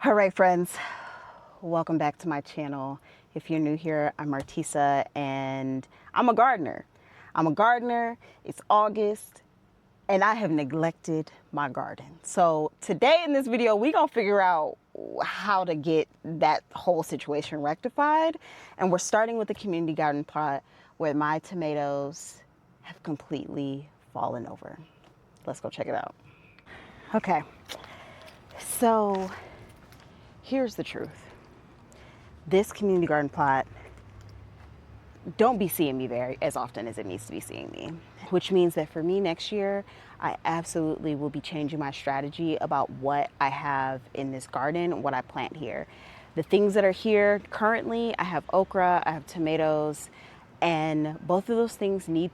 All right, friends, welcome back to my channel. If you're new here, I'm Martisa and I'm a gardener. It's August and I have neglected my garden. So today in this video, we're gonna figure out how to get that whole situation rectified. And we're starting with the community garden plot where my tomatoes have completely fallen over. Let's go check it out. Okay, so here's the truth. This community garden plot don't be seeing me very as often as it needs to be seeing me, which means that for me next year, I absolutely will be changing my strategy about what I have in this garden, what I plant here. The things that are here currently, I have okra, I have tomatoes, and both of those things need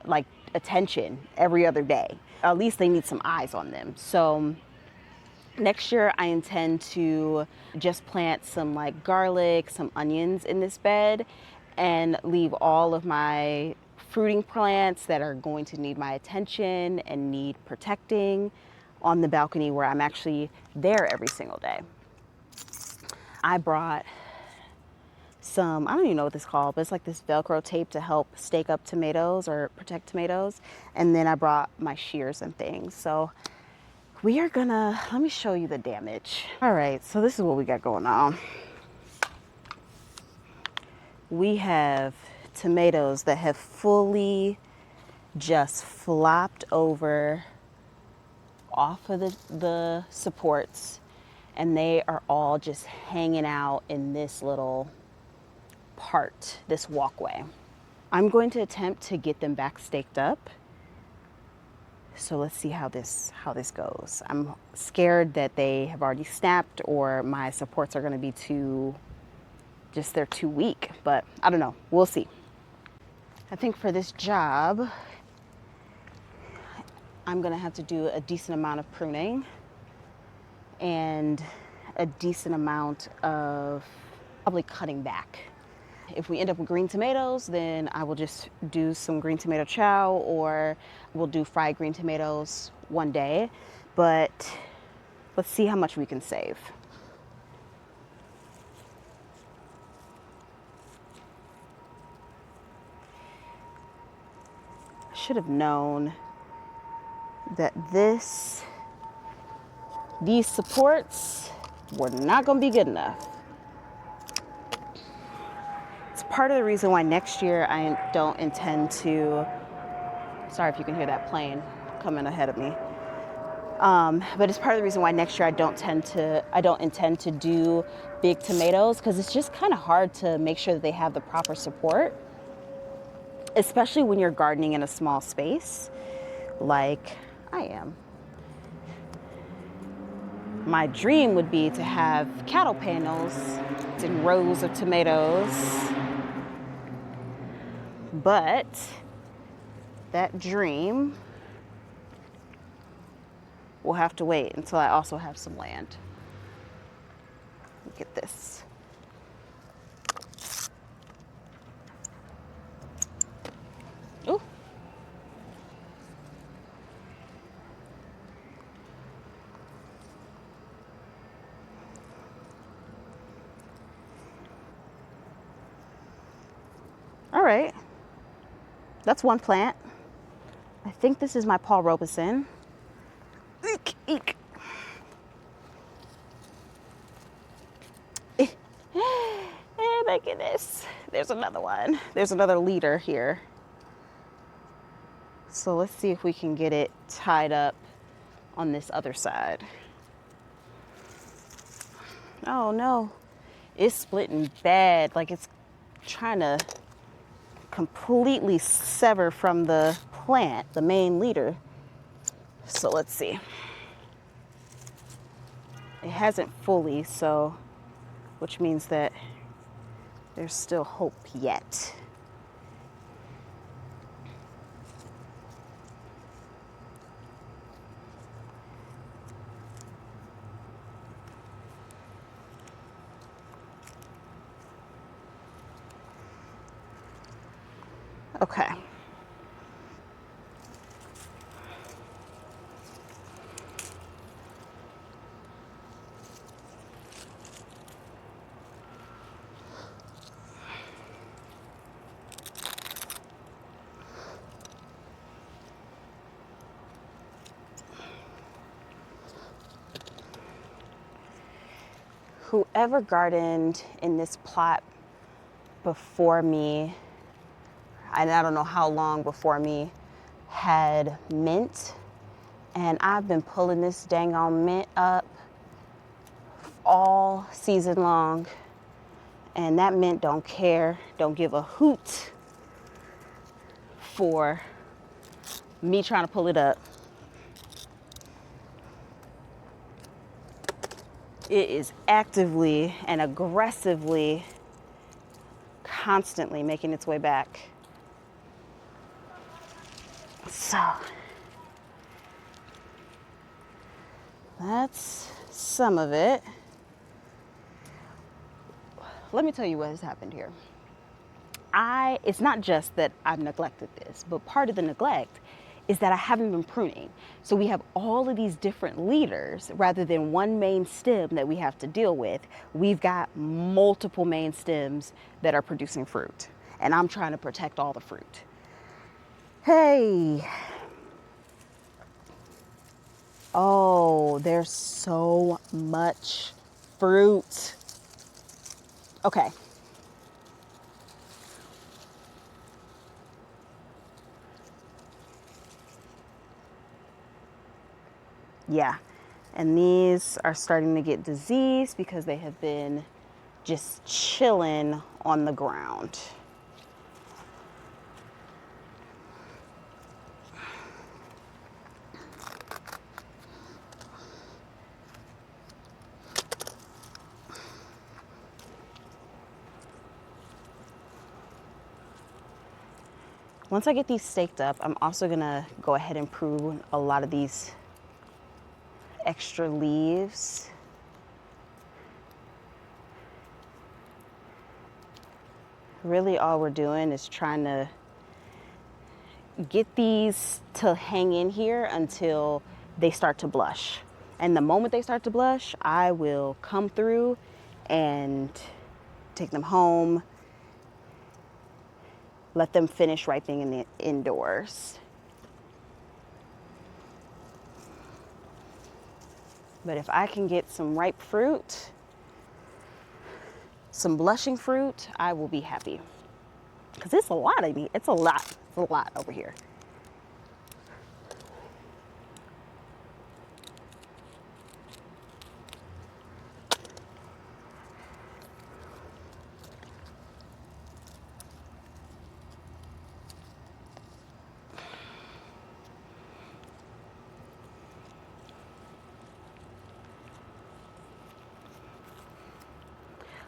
like attention every other day. At least they need some eyes on them. So next year, I intend to just plant some like garlic, some onions in this bed and leave all of my fruiting plants that are going to need my attention and need protecting on the balcony where I'm actually there every single day. I brought some, I don't even know what this is called, but it's like this Velcro tape to help stake up tomatoes or protect tomatoes. And then I brought my shears and things. So we are gonna, let me show you the damage. All right, so this is what we got going on. We have tomatoes that have fully just flopped over off of the supports, and they are all just hanging out in this little part, this walkway. I'm going to attempt to get them back staked up. So let's see how this goes. I'm scared that they have already snapped or my supports are going to be they're too weak, but I don't know. We'll see. I think for this job, I'm going to have to do a decent amount of pruning and a decent amount of probably cutting back. If we end up with green tomatoes, then I will just do some green tomato chow, or we'll do fried green tomatoes one day. But let's see how much we can save. I should have known that these supports were not going to be good enough. It's part of the reason why next year I don't intend to, sorry if you can hear that plane coming ahead of me. But it's part of the reason why next year I don't intend to do big tomatoes, because it's just kind of hard to make sure that they have the proper support, especially when you're gardening in a small space like I am. My dream would be to have cattle panels and rows of tomatoes, but that dream will have to wait until I also have some land. Look at this. Ooh. All right, that's one plant. I think this is my Paul Robeson. Eek, eek. Oh my goodness. There's another one. There's another leader here. So let's see if we can get it tied up on this other side. Oh no, it's splitting bad. Like it's trying to completely sever from the plant, the main leader. So let's see. It hasn't fully, so, which means that there's still hope yet. Okay. Whoever gardened in this plot before me, and I don't know how long before me, had mint, and I've been pulling this dang on mint up all season long, and that mint don't care, don't give a hoot for me trying to pull it up. It is actively and aggressively, constantly making its way back. So that's some of it. Let me tell you what has happened here. It's not just that I've neglected this, but part of the neglect is that I haven't been pruning. So we have all of these different leaders rather than one main stem that we have to deal with. We've got multiple main stems that are producing fruit, and I'm trying to protect all the fruit. Hey. Oh, there's so much fruit. Okay. Yeah, and these are starting to get diseased because they have been just chilling on the ground. Once I get these staked up, I'm also gonna go ahead and prune a lot of these extra leaves. Really all we're doing is trying to get these to hang in here until they start to blush. And the moment they start to blush, I will come through and take them home, let them finish ripening in the indoors. But if I can get some ripe fruit, some blushing fruit, I will be happy. Because it's a lot of me. It's a lot over here.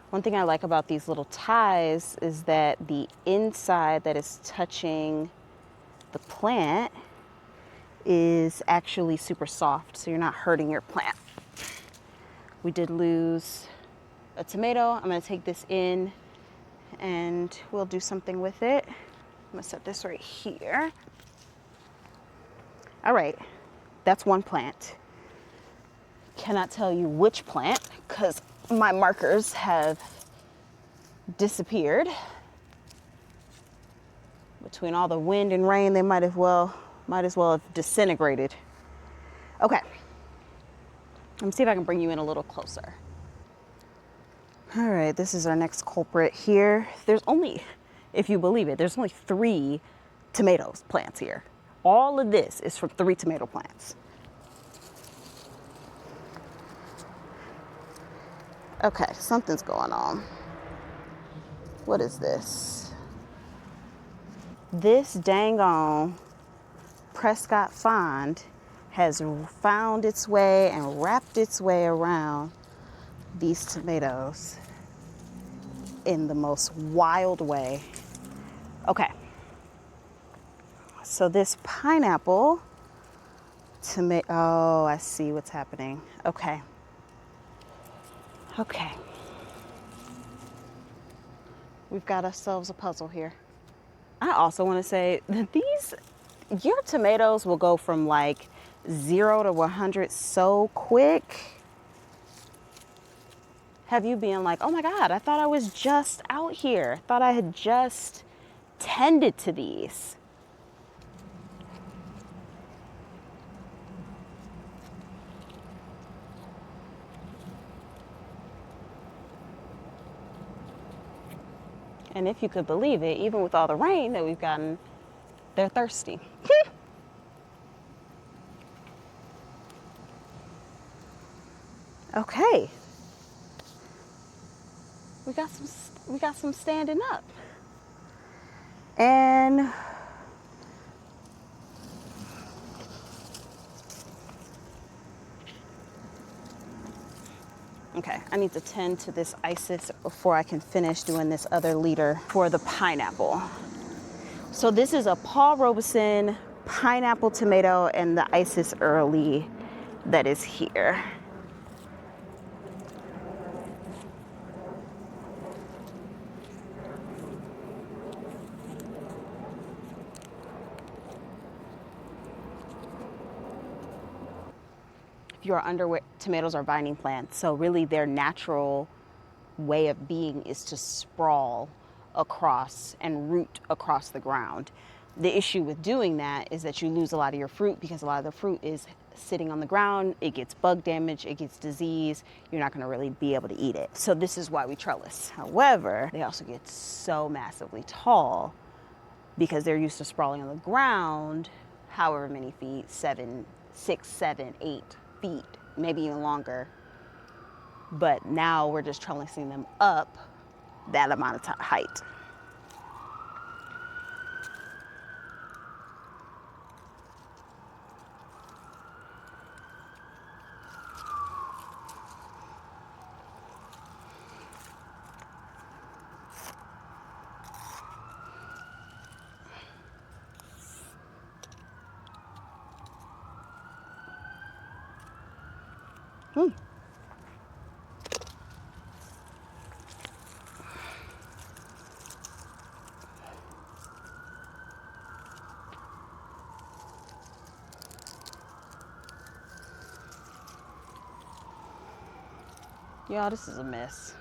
One thing I like about these little ties is that the inside that is touching the plant is actually super soft, so you're not hurting your plant. We did lose a tomato. I'm gonna take this in and we'll do something with it. I'm gonna set this right here. All right, that's one plant. Cannot tell you which plant because my markers have disappeared. Between all the wind and rain, they might as well have disintegrated. Okay, let me see if I can bring you in a little closer. All right, this is our next culprit here. There's only, if you believe it, there's only 3 tomato plants here. All of this is from 3 tomato plants. Okay, something's going on. What is this? This dang on Prescott Fond has found its way and wrapped its way around these tomatoes in the most wild way. Okay. So this pineapple tomato, oh, I see what's happening. Okay. Okay. We've got ourselves a puzzle here. I also want to say that your tomatoes will go from like 0 to 100 so quick. Have you been like, oh my God, I thought I was just out here. I thought I had just tended to these. And if you could believe it, even with all the rain that we've gotten, they're thirsty. Okay. We got some standing up. And okay, I need to tend to this isis before I can finish doing this other leader for the pineapple. So this is a Paul Robeson pineapple tomato and the isis early that is here. Your underwear tomatoes are vining plants, so really their natural way of being is to sprawl across and root across the ground. The issue with doing that is that you lose a lot of your fruit because a lot of the fruit is sitting on the ground. It gets bug damage, it gets disease. You're not going to really be able to eat it. So this is why we trellis. However, they also get so massively tall because they're used to sprawling on the ground however many feet, 6, 7, 8 feet, maybe even longer. But now we're just trellising them up that amount of height. Y'all, this is a mess.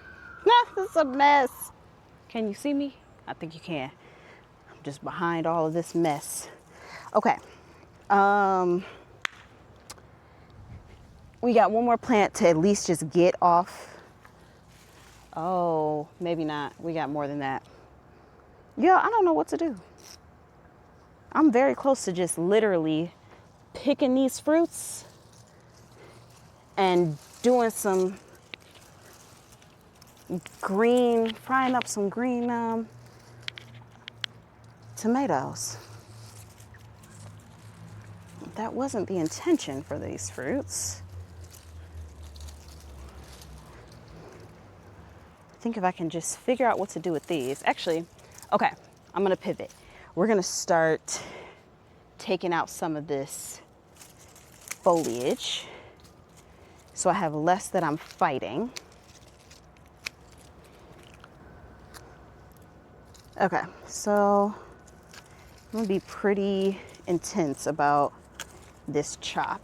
This is a mess. Can you see me? I think you can. I'm just behind all of this mess. Okay. We got one more plant to at least just get off. Oh, maybe not. We got more than that. Yeah, I don't know what to do. I'm very close to just literally picking these fruits and doing some frying up some green tomatoes. That wasn't the intention for these fruits. I think if I can just figure out what to do with these. Actually, okay, I'm gonna pivot. We're gonna start taking out some of this foliage so I have less that I'm fighting. Okay, so I'm gonna be pretty intense about this chop.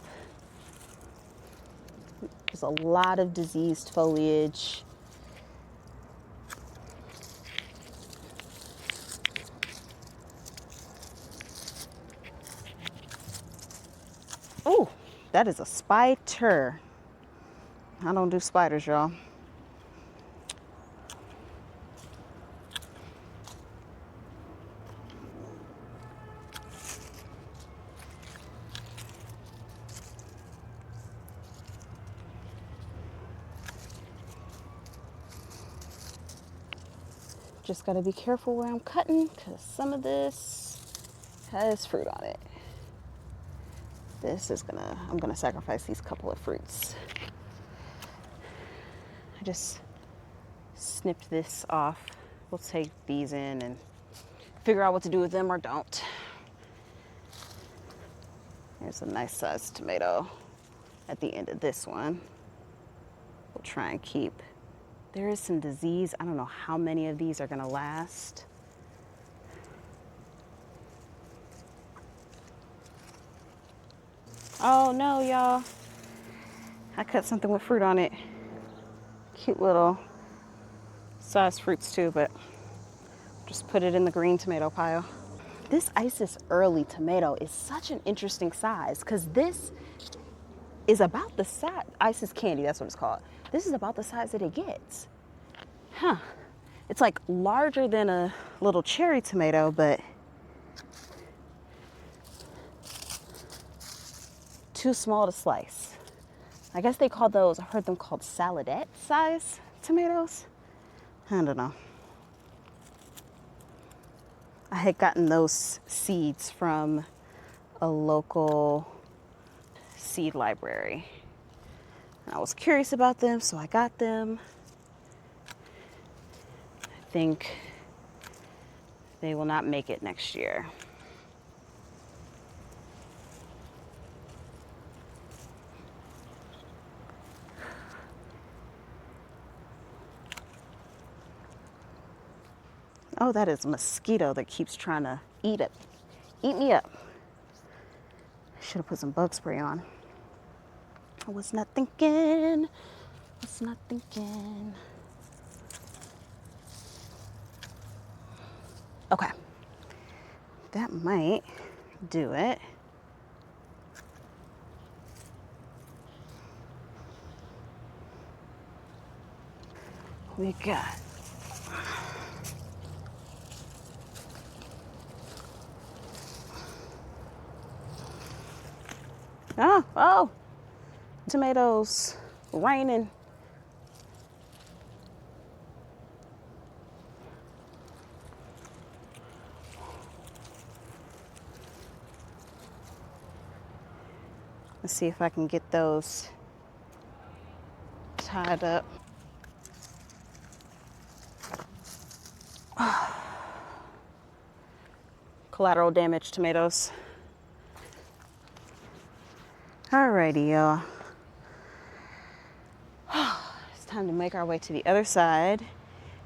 There's a lot of diseased foliage. Oh, that is a spider. I don't do spiders, y'all. Just gotta be careful where I'm cutting because some of this has fruit on it. I'm gonna sacrifice these couple of fruits. I just snipped this off. We'll take these in and figure out what to do with them or don't. There's a nice sized tomato at the end of this one. We'll try and keep. There is some disease. I don't know how many of these are gonna last. Oh no, y'all. I cut something with fruit on it. Cute little sized fruits too, but just put it in the green tomato pile. This Isis early tomato is such an interesting size because this is about the size, Isis candy, that's what it's called. This is about the size that it gets. Huh. It's like larger than a little cherry tomato, but too small to slice. I guess they call those, I heard them called saladette size tomatoes. I don't know. I had gotten those seeds from a local seed library. And I was curious about them, so I got them. I think they will not make it next year. Oh, that is a mosquito that keeps trying to eat me up. Should have put some bug spray on. I was not thinking. Okay. That might do it. We got oh, tomatoes, raining. Let's see if I can get those tied up. Collateral damage tomatoes. Alrighty, y'all. It's time to make our way to the other side.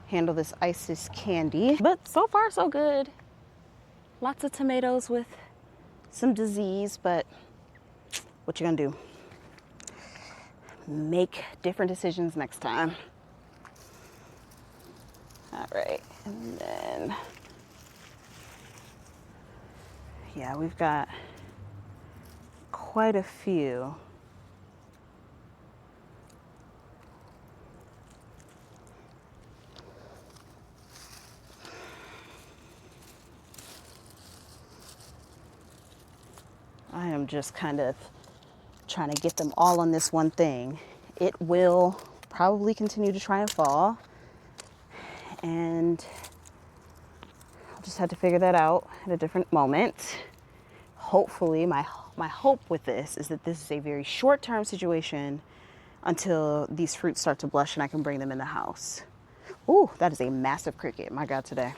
Handle this Isis candy. But so far, so good. Lots of tomatoes with some disease, but what you gonna do? Make different decisions next time. All right, and then, yeah, we've got quite a few. I am just kind of trying to get them all on this one thing. It will probably continue to try and fall, and I'll just have to figure that out at a different moment. Hopefully, my hope with this is that this is a very short-term situation until these fruits start to blush and I can bring them in the house. Ooh, that is a massive cricket, my God, today.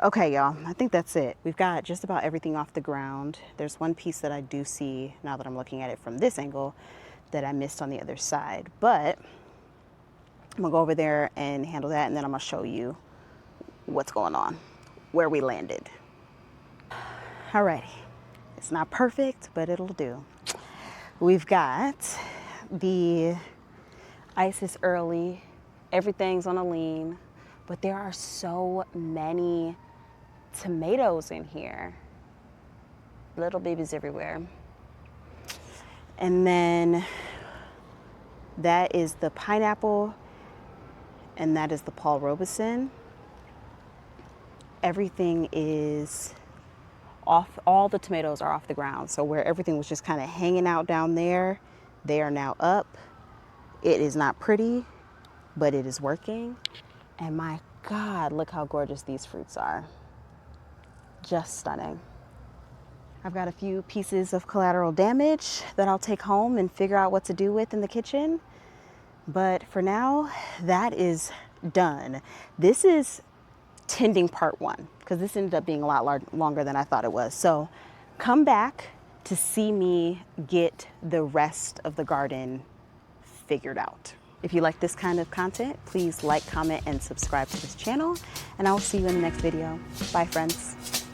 Okay, y'all, I think that's it. We've got just about everything off the ground. There's one piece that I do see, now that I'm looking at it from this angle, that I missed on the other side. But I'm gonna go over there and handle that, and then I'm gonna show you what's going on, where we landed. Alrighty, it's not perfect, but it'll do. We've got the Isis early, everything's on a lean, but there are so many tomatoes in here. Little babies everywhere. And then that is the pineapple, and that is the Paul Robeson. Everything is off, all the tomatoes are off the ground. So where everything was just kind of hanging out down there, they are now up. It is not pretty, but it is working. And my God, look how gorgeous these fruits are. Just stunning. I've got a few pieces of collateral damage that I'll take home and figure out what to do with in the kitchen. But for now, that is done. This is tending part one, because this ended up being a lot longer than I thought it was. So come back to see me get the rest of the garden figured out. If you like this kind of content, please like, comment, and subscribe to this channel, and I will see you in the next video. Bye, friends.